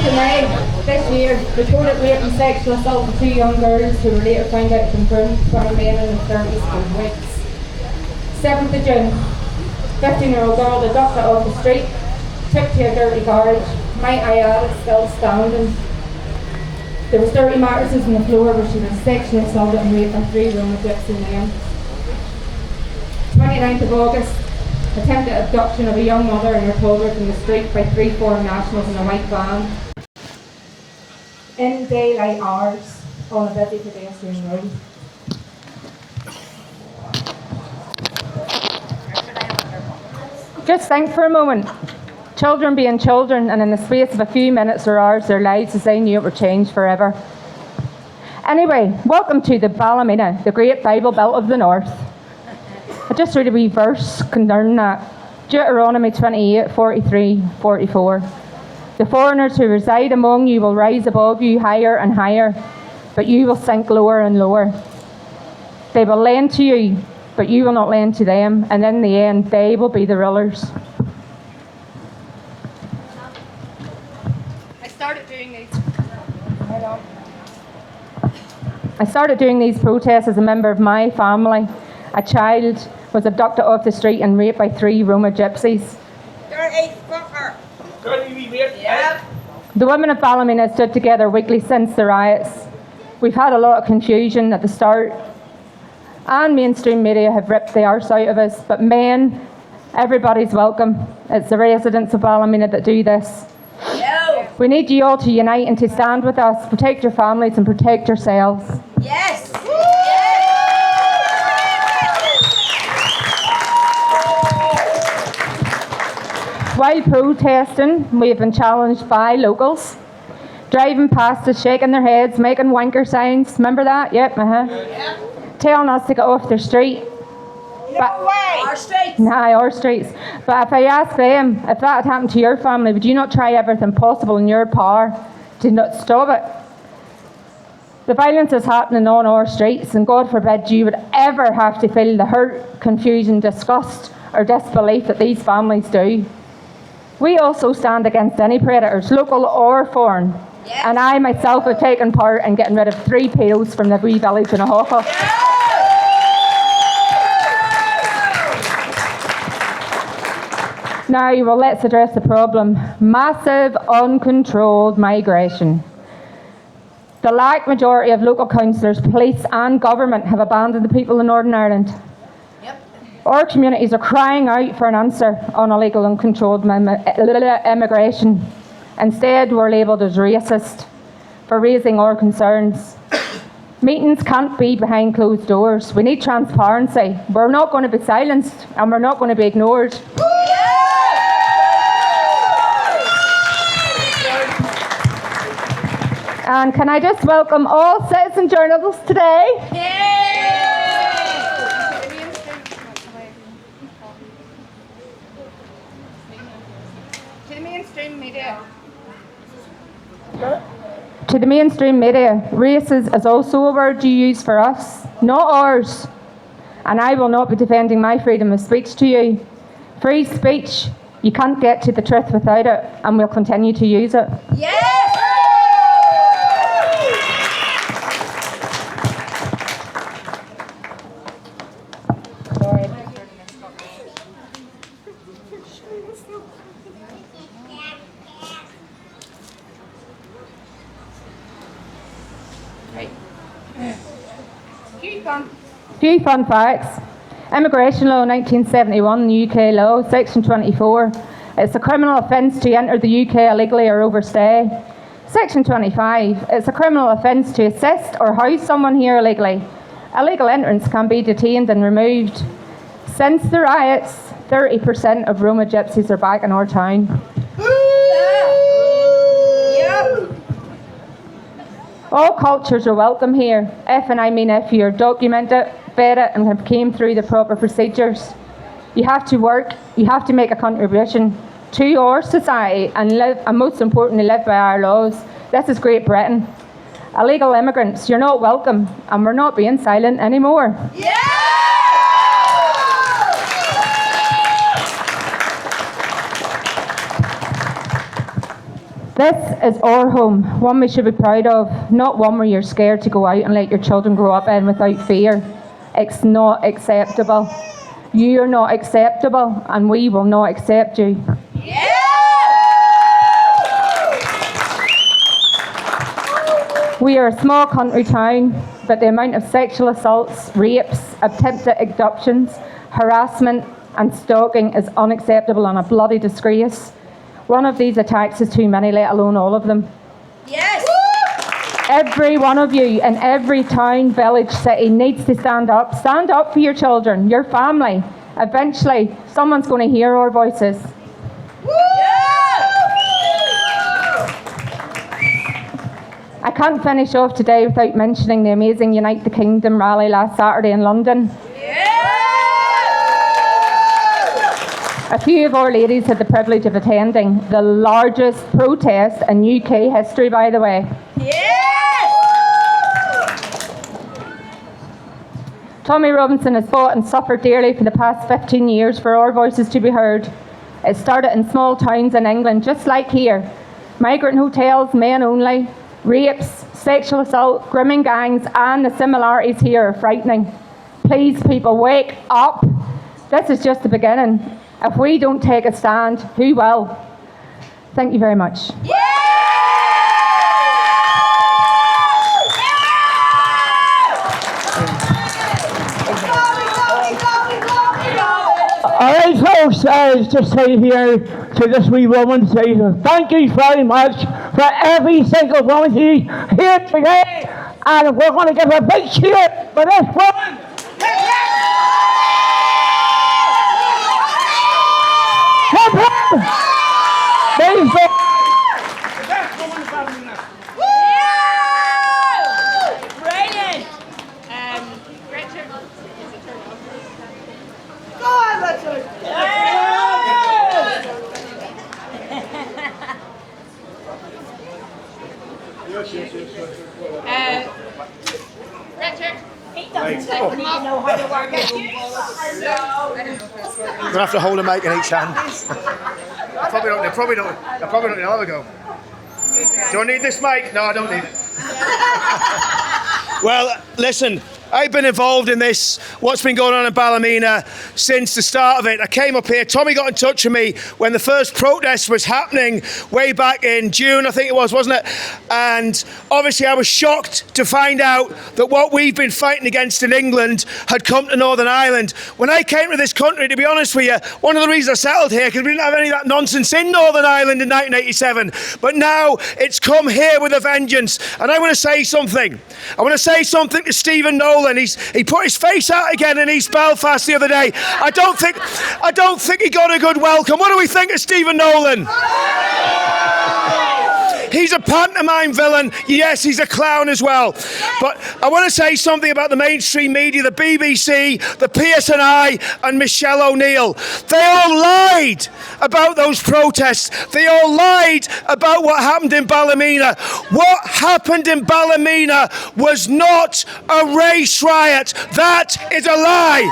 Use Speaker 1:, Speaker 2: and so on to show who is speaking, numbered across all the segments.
Speaker 1: 4th of May this year reported rape and sexual assault of 2 young girls who were later found out confirmed Ballymena in their 30s for weeks. 7th of June, 15-year-old girl abducted off the street, took to a dirty garage. Might I add, it's still standing. There was dirty mattresses on the floor where she was sexually assaulted and raped by 3 Roma gypsy men. 29th of August, attempted abduction of a young mother and her toddler from the street by 3 foreign nationals in a white van. In daylight hours on a busy pedestrian road. Just think for a moment. Children being children, and in the space of a few minutes or hours, their lives as they knew it were changed forever. Anyway, welcome to the Ballymena, the great Bible Belt of the North. I just read a wee verse concerning that. Deuteronomy 28, 43, 44. The foreigners who reside among you will rise above you higher and higher, but you will sink lower and lower. They will lend to you, but you will not lend to them, and in the end, they will be the rulers. I started doing these protests as a member of my family. A child was abducted off the street and raped by 3 Roma gypsies.
Speaker 2: Dirty fucker. Dirty wee mate.
Speaker 1: Yeah. The women of Ballymena have stood together weekly since the riots. We've had a lot of confusion at the start, and mainstream media have ripped the arse out of us, but men, everybody's welcome. It's the residents of Ballymena that do this.
Speaker 2: Yo.
Speaker 1: We need you all to unite and to stand with us, protect your families and protect yourselves.
Speaker 2: Yes.
Speaker 1: While protesting, we have been challenged by locals, driving past us, shaking their heads, making wanker signs. Remember that? Yep,
Speaker 2: Yep.
Speaker 1: Telling us to get off their street.
Speaker 2: No way. Our streets.
Speaker 1: Nah, our streets. But if I ask them, if that had happened to your family, would you not try everything possible in your power to not stop it? The violence is happening on our streets, and God forbid you would ever have to feel the hurt, confusion, disgust, or disbelief that these families do. We also stand against any predators, local or foreign.
Speaker 2: Yes.
Speaker 1: And I myself have taken part in getting rid of 3 pedos from the wee village in Ahocca. Now, well, let's address the problem. Massive, uncontrolled migration. The large majority of local councillors, police and government have abandoned the people in Northern Ireland.
Speaker 2: Yep.
Speaker 1: Our communities are crying out for an answer on illegal and controlled immigration. Instead, we're labelled as racist for raising our concerns. Meetings can't be behind closed doors. We need transparency. We're not going to be silenced, and we're not going to be ignored. And can I just welcome all citizen journalists today? To the mainstream media, racist is also a word you use for us, not ours. And I will not be defending my freedom of speech to you. Free speech, you can't get to the truth without it, and we'll continue to use it.
Speaker 2: Yes!
Speaker 1: Few fun facts. Immigration Law 1971, the UK law, Section 24. It's a criminal offence to enter the UK illegally or overstay. Section 25. It's a criminal offence to assist or house someone here illegally. Illegal entrants can be detained and removed. Since the riots, 30% of Roma gypsies are back in our town. All cultures are welcome here, if and I mean if you're documented, vetted and have came through the proper procedures. You have to work, you have to make a contribution to our society and live, and most importantly, live by our laws. This is Great Britain. Illegal immigrants, you're not welcome, and we're not being silent anymore.
Speaker 2: Yeah!
Speaker 1: This is our home, one we should be proud of, not one where you're scared to go out and let your children grow up in without fear. It's not acceptable. You are not acceptable, and we will not accept you. We are a small country town, but the amount of sexual assaults, rapes, attempted abductions, harassment and stalking is unacceptable and a bloody disgrace. One of these attacks is too many, let alone all of them.
Speaker 2: Yes.
Speaker 1: Every one of you in every town, village, city needs to stand up. Stand up for your children, your family. Eventually, someone's going to hear our voices. I can't finish off today without mentioning the amazing Unite the Kingdom rally last Saturday in London. A few of our ladies had the privilege of attending the largest protest in UK history, by the way. Tommy Robinson has fought and suffered dearly for the past 15 years for our voices to be heard. It started in small towns in England, just like here. Migrant hotels, men only, rapes, sexual assault, grooming gangs, and the similarities here are frightening. Please, people, wake up. This is just the beginning. If we don't take a stand, who will? Thank you very much.
Speaker 3: All right, folks, just say here to this wee woman, say thank you very much for every single one of you here today, and we're going to give a big cheer for this woman. Hip, hip. There you go.
Speaker 2: Brilliant. Richard. Go on, Richard. Richard, he doesn't think you know how to work it.
Speaker 4: We're going to have to hold a mic in each hand. They probably don't know how to go. Do I need this mic? No, I don't need it. Well, listen, I've been involved in this, what's been going on in Ballymena since the start of it. I came up here, Tommy got in touch with me when the first protest was happening way back in June, I think it was, wasn't it? And obviously I was shocked to find out that what we've been fighting against in England had come to Northern Ireland. When I came to this country, to be honest with you, one of the reasons I settled here, because we didn't have any of that nonsense in Northern Ireland in 1987. But now it's come here with a vengeance. And I want to say something. I want to say something to Stephen Nolan. He put his face out again in East Belfast the other day. I don't think he got a good welcome. What do we think of Stephen Nolan? He's a pantomime villain. Yes, he's a clown as well. But I want to say something about the mainstream media, the BBC, the PSNI, and Michelle O'Neill. They all lied about those protests. They all lied about what happened in Ballymena. What happened in Ballymena was not a race riot. That is a lie.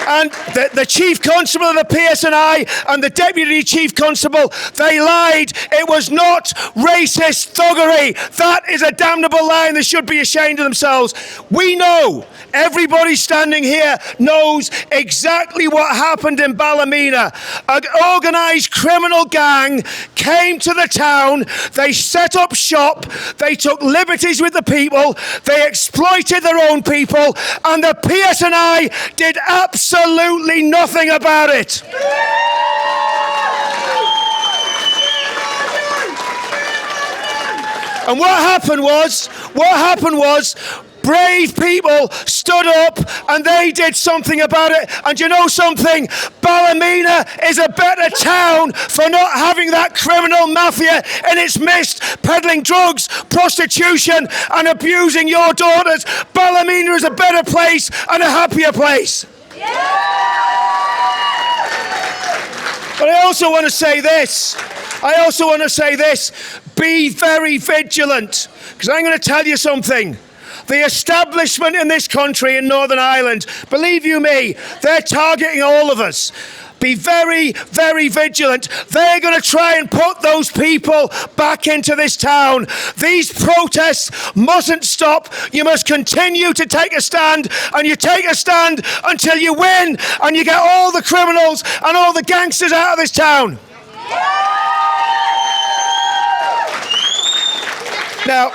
Speaker 4: And the Chief Constable of the PSNI and the Deputy Chief Constable, they lied. It was not racist thuggery. That is a damnable lie and they should be ashamed of themselves. We know, everybody standing here knows exactly what happened in Ballymena. An organised criminal gang came to the town, they set up shop, they took liberties with the people, they exploited their own people, and the PSNI did absolutely nothing about it. And what happened was brave people stood up and they did something about it. And you know something? Ballymena is a better town for not having that criminal mafia in its midst, peddling drugs, prostitution and abusing your daughters. Ballymena is a better place and a happier place. But I also want to say this. Be very vigilant. Because I'm going to tell you something. The establishment in this country, in Northern Ireland, believe you me, they're targeting all of us. Be very, very vigilant. They're going to try and put those people back into this town. These protests mustn't stop. You must continue to take a stand, and you take a stand until you win and you get all the criminals and all the gangsters out of this town. Now,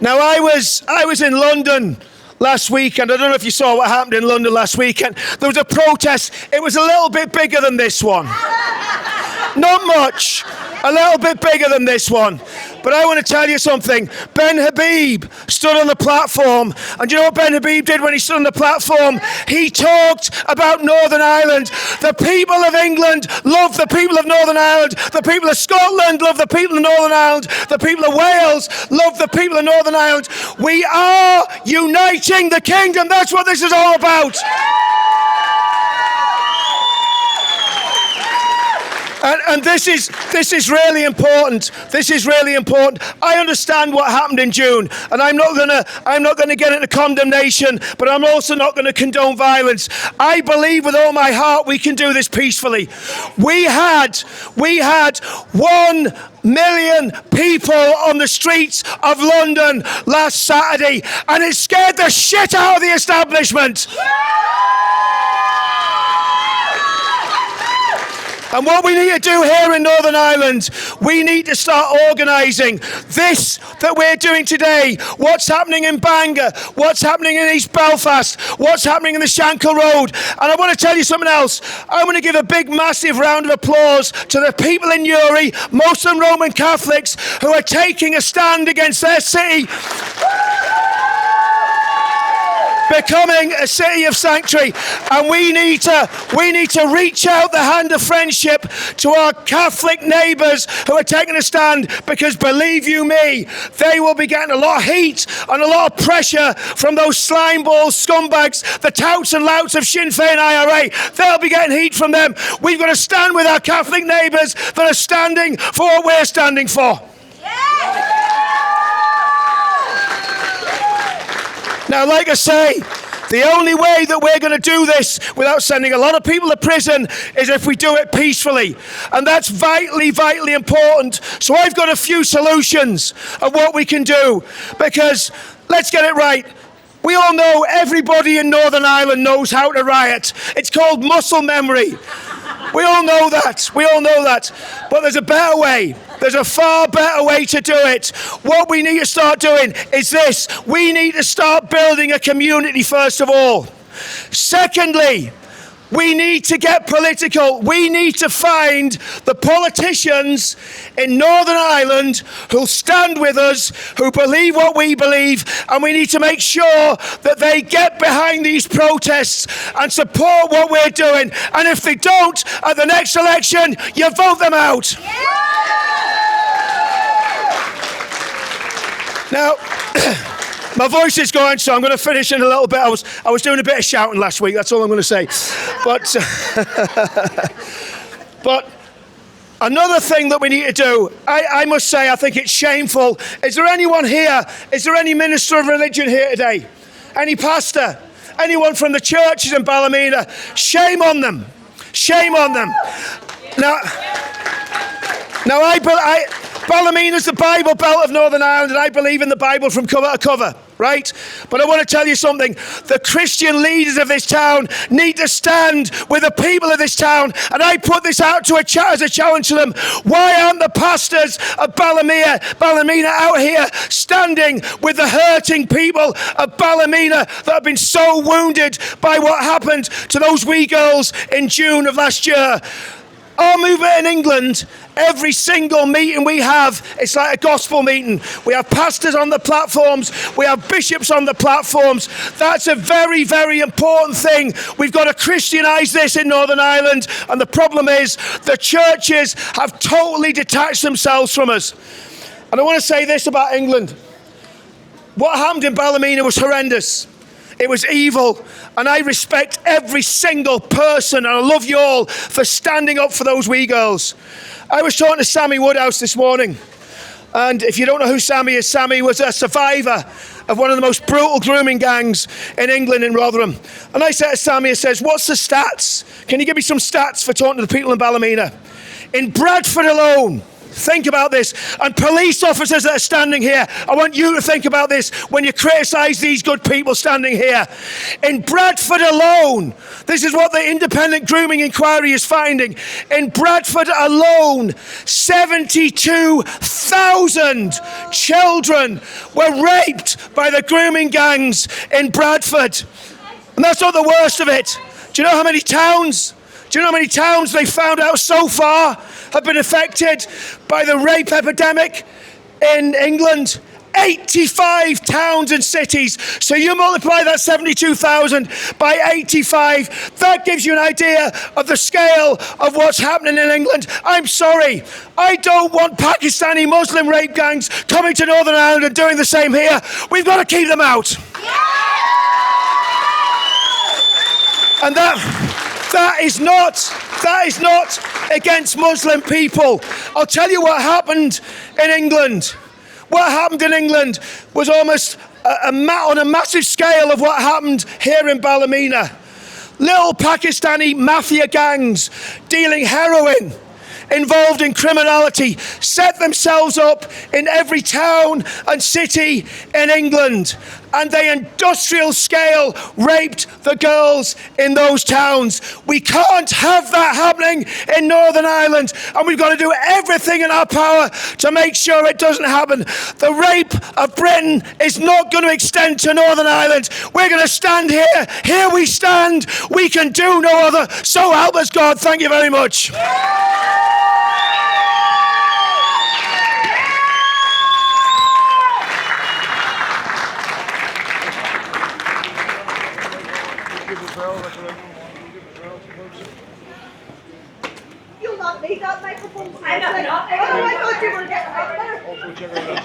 Speaker 4: Now I was in London last weekend. I don't know if you saw what happened in London last weekend. There was a protest. It was a little bit bigger than this one. Not much. A little bit bigger than this one. But I want to tell you something. Ben Habib stood on the platform. And do you know what Ben Habib did when he stood on the platform? He talked about Northern Ireland. The people of England love the people of Northern Ireland. The people of Scotland love the people of Northern Ireland. The people of Wales love the people of Northern Ireland. We are uniting the kingdom. That's what this is all about. And this is really important. This is really important. I understand what happened in June, and I'm not gonna get into condemnation, but I'm also not gonna condone violence. I believe with all my heart we can do this peacefully. We had 1 million people on the streets of London last Saturday, and it scared the shit out of the establishment. And what we need to do here in Northern Ireland, we need to start organising this that we're doing today. What's happening in Bangor, what's happening in East Belfast, what's happening in the Shankill Road. And I want to tell you something else. I want to give a big, massive round of applause to the people in Newry, most of them Roman Catholics, who are taking a stand against their city becoming a city of sanctuary. And we need to reach out the hand of friendship to our Catholic neighbours who are taking a stand, because believe you me, they will be getting a lot of heat and a lot of pressure from those slime balls, scumbags, the touts and louts of Sinn Féin IRA. They'll be getting heat from them. We've got to stand with our Catholic neighbours that are standing for what we're standing for. Now, like I say, the only way that we're going to do this without sending a lot of people to prison is if we do it peacefully. And that's vitally, vitally important. So I've got a few solutions of what we can do. Because, let's get it right, we all know, everybody in Northern Ireland knows how to riot. It's called muscle memory. We all know that. We all know that. But there's a better way. There's a far better way to do it. What we need to start doing is this. We need to start building a community first of all. Secondly, we need to get political. We need to find the politicians in Northern Ireland who'll stand with us, who believe what we believe, and we need to make sure that they get behind these protests and support what we're doing. And if they don't, at the next election, you vote them out. Now, my voice is going, so I'm going to finish in a little bit. I was doing a bit of shouting last week. That's all I'm going to say. But another thing that we need to do, I must say, I think it's shameful. Is there anyone here? Is there any minister of religion here today? Any pastor? Anyone from the churches in Ballymena? Shame on them. Shame on them. Now Ballymena's the Bible Belt of Northern Ireland, and I believe in the Bible from cover to cover, right? But I want to tell you something. The Christian leaders of this town need to stand with the people of this town, and I put this out to as a challenge to them. Why aren't the pastors of Ballymena out here standing with the hurting people of Ballymena that have been so wounded by what happened to those wee girls in June of last year? Our movement in England, every single meeting we have, it's like a gospel meeting. We have pastors on the platforms. We have bishops on the platforms. That's a very, very important thing. We've got to Christianise this in Northern Ireland. And the problem is the churches have totally detached themselves from us. And I want to say this about England. What happened in Ballymena was horrendous. It was evil, and I respect every single person, and I love you all for standing up for those wee girls. I was talking to Sammy Woodhouse this morning, And if you don't know who Sammy is, Sammy was a survivor of one of the most brutal grooming gangs in England, in Rotherham. And I said to Sammy, I says, what's the stats? Can you give me some stats for talking to the people in Ballymena? In Bradford alone, think about this. And police officers that are standing here, I want you to think about this when you criticise these good people standing here. In Bradford alone, this is what the independent grooming inquiry is finding. In Bradford alone, 72,000 children were raped by the grooming gangs in Bradford. And that's not the worst of it. Do you know how many towns? Do you know how many towns they found out so far have been affected by the rape epidemic in England? 85 towns and cities. So you multiply that 72,000 by 85. That gives you an idea of the scale of what's happening in England. I'm sorry. I don't want Pakistani Muslim rape gangs coming to Northern Ireland and doing the same here. We've got to keep them out. And that is not against Muslim people. I'll tell you what happened in England. What happened in England was almost on a massive scale of what happened here in Ballymena. Little Pakistani mafia gangs dealing heroin, involved in criminality, set themselves up in every town and city in England, and they industrial scale raped the girls in those towns. We can't have that happening in Northern Ireland, and we've got to do everything in our power to make sure it doesn't happen. The rape of Britain is not going to extend to Northern Ireland. We're going to stand here. Here we stand. We can do no other. So help us God. Thank you very much.
Speaker 2: You'll not need that microphone. I know. Oh, I thought you were getting up there.